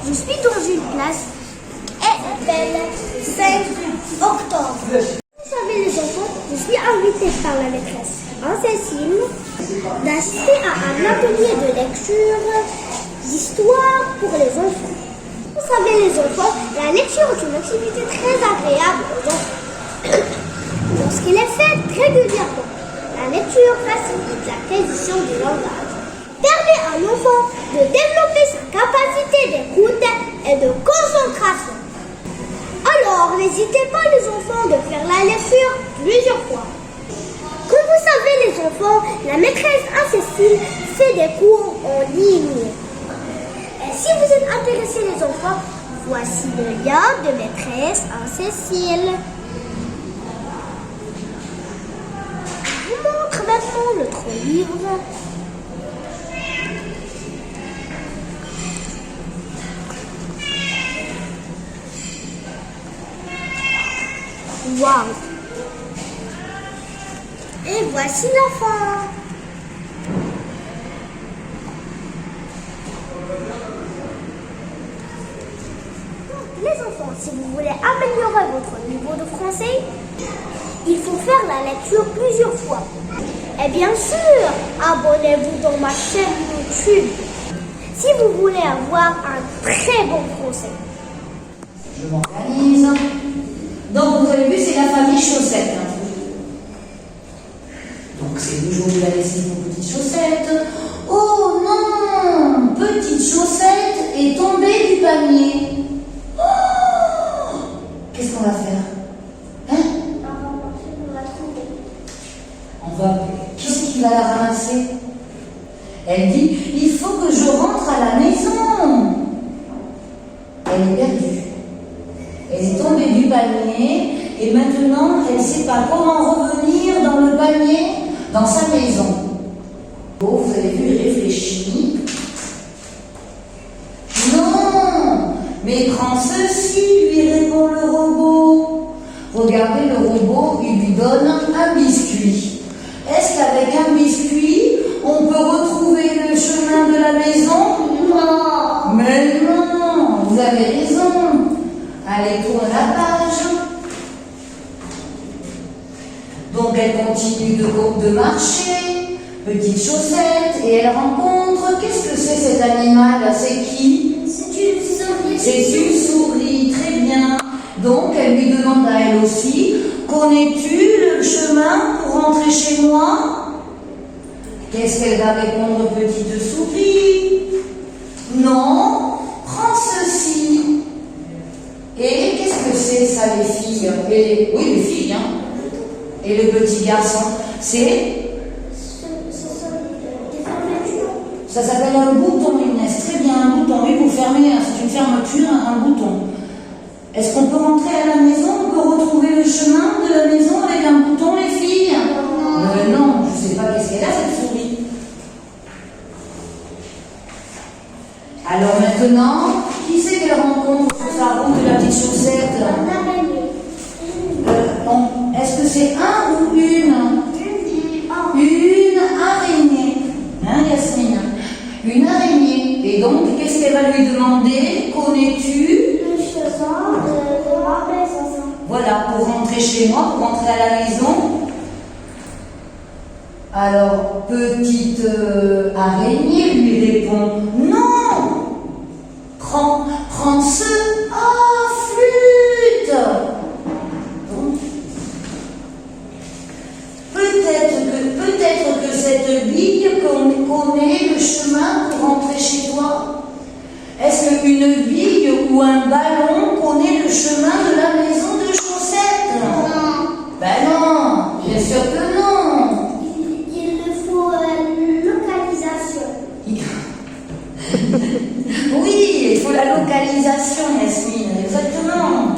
Je suis dans une classe et s'appelle 5 octobre. Vous savez les enfants, je suis invitée par la maîtresse Anne Cécile d'assister à un atelier de lecture d'histoire pour les enfants. Vous savez les enfants, la lecture est une activité très agréable aux enfants. Lorsqu'elle est faite régulièrement, la lecture facilite l'acquisition du langage, permet à l'enfant de développer sa capacité d'écoute et de concentration. Alors, n'hésitez pas les enfants de faire la lecture plusieurs fois. Comme vous savez les enfants, la maîtresse Anne Cécile fait des cours en ligne. Et si vous êtes intéressés les enfants, voici le lien de maîtresse Anne Cécile. Je vous montre maintenant notre livre. Waouh! Et voici la fin. Les enfants, si vous voulez améliorer votre niveau de français, il faut faire la lecture plusieurs fois. Et bien sûr, abonnez-vous dans ma chaîne YouTube si vous voulez avoir un très bon français. Je m'organise. Donc vous avez vu, c'est la famille Chaussette. Donc c'est le jour où il a laissé vos petites chaussettes. Oh non! Petite chaussette est tombée du panier. Oh! Qu'est-ce qu'on va faire? Hein? On va. Qu'est-ce qui va la ramasser? Elle dit, il faut que je rentre à la maison. Elle est perdue. Elle est tombée du panier et maintenant elle ne sait pas comment revenir dans le panier, dans sa maison. Oh, vous avez vu, il réfléchit. Non, mais prends ceci, lui répond le robot. Regardez, le robot, il lui donne un biscuit. Est-ce qu'avec un biscuit, on peut retrouver le chemin de la maison? Non. Mais non, vous avez raison. Allez, tourne la page. Donc elle continue de marcher, petite chaussette, et elle rencontre, qu'est-ce que c'est cet animal? C'est qui? C'est une souris. C'est une souris, très bien. Donc elle lui demande à elle aussi, connais-tu le chemin pour rentrer chez moi? Qu'est-ce qu'elle va répondre, petite souris? Non, prends ceci. Et qu'est-ce que c'est ça, les filles? Oui, les filles, hein. Et le petit garçon, c'est? Ça s'appelle un bouton, Inès. Très bien, un bouton. Oui, pour fermer, c'est une fermeture, un bouton. Est-ce qu'on peut rentrer à la maison? On peut retrouver le chemin de la maison avec un bouton, les filles? Non. Non, je ne sais pas qu'est-ce qu'elle a, cette souris. Alors maintenant, qui c'est qu'elle rencontre sur sa route de la petite chaussette? Est-ce que c'est un ou une? Une araignée. Hein, Yasmine? Une araignée. Et donc, qu'est-ce qu'elle va lui demander? Connais-tu Le chemin de ma maison. Voilà, pour rentrer chez moi, pour rentrer à la maison. Alors, petite araignée lui répond, non! Prends ce... Oh, flûte! Donc, peut-être que cette bille connaît le chemin pour rentrer chez toi. Est-ce qu'une bille ou un ballon connaît le chemin de la maison de Chaussette? Non. Ben non, bien sûr que non. Il faut localisation. Oui, il faut la localisation, Yasmine, exactement.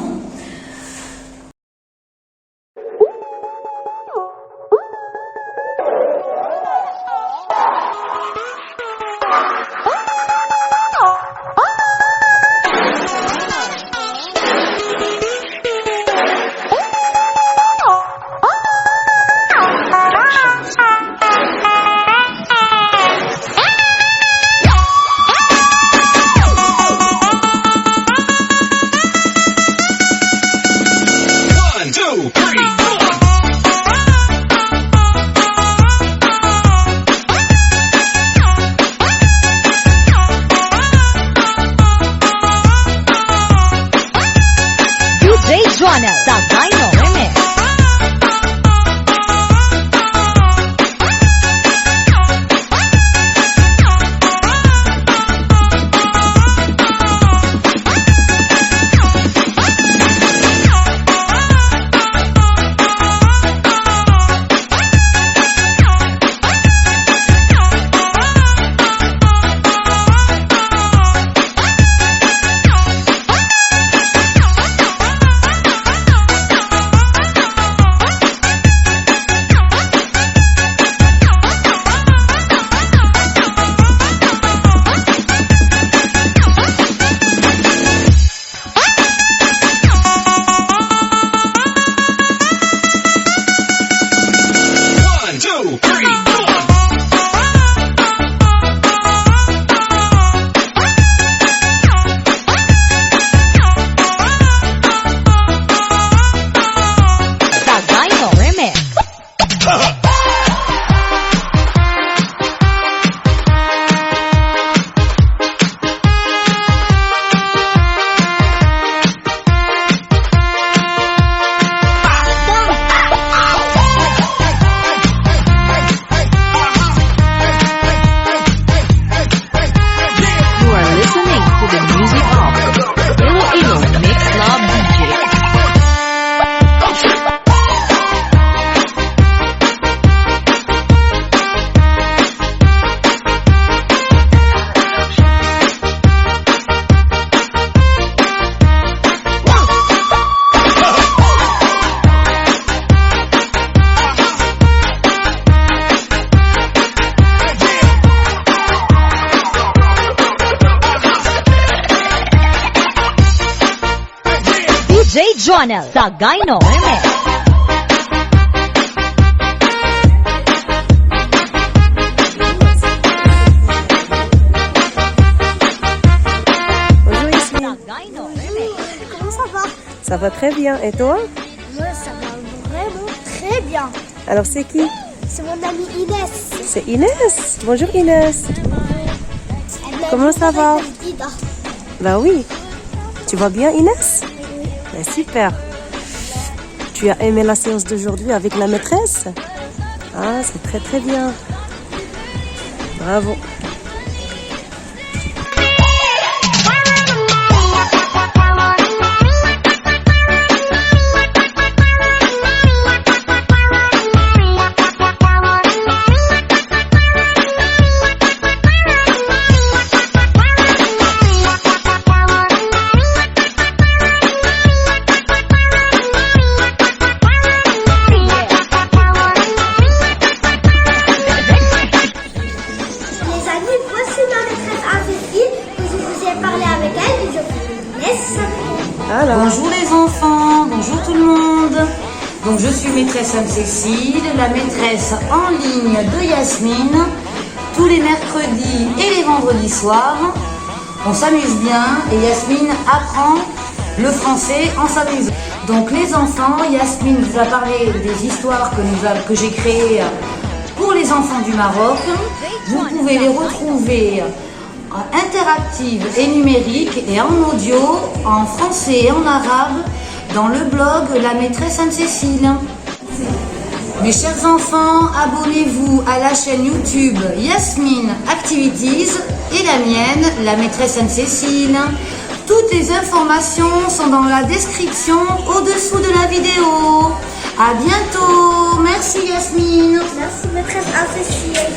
Joanel, Tagaino, Eme. Comment ça va? Ça va très bien. Et toi? Moi, ça va vraiment très bien. Alors c'est qui? C'est mon amie Inès. C'est Inès. Bonjour Inès. Comment ça va? Bah oui. Tu vas bien Inès? Oui. Bah, super. Tu as aimé la séance d'aujourd'hui avec la maîtresse? Ah, c'est très très bien. Bravo. Les amis, voici ma maîtresse Anne Cécile, que je vous ai parlé avec elle et je vous laisse avec elle. Alors, Bonjour les enfants, bonjour tout le monde. Donc je suis maîtresse Anne Cécile, la maîtresse en ligne de Yasmine, tous les mercredis et les vendredis soirs. On s'amuse bien et Yasmine apprend le français en s'amusant. Donc les enfants, Yasmine vous a parlé des histoires que j'ai créées pour les enfants du Maroc. Vous pouvez les retrouver interactives et numériques et en audio, en français et en arabe, dans le blog La maîtresse Anne Cécile. Mes chers enfants, abonnez-vous à la chaîne YouTube Yasmine Activities et la mienne, La maîtresse Anne Cécile. Toutes les informations sont dans la description au-dessous de la vidéo. À bientôt. Merci Yasmine. Merci maîtresse Anne Cécile.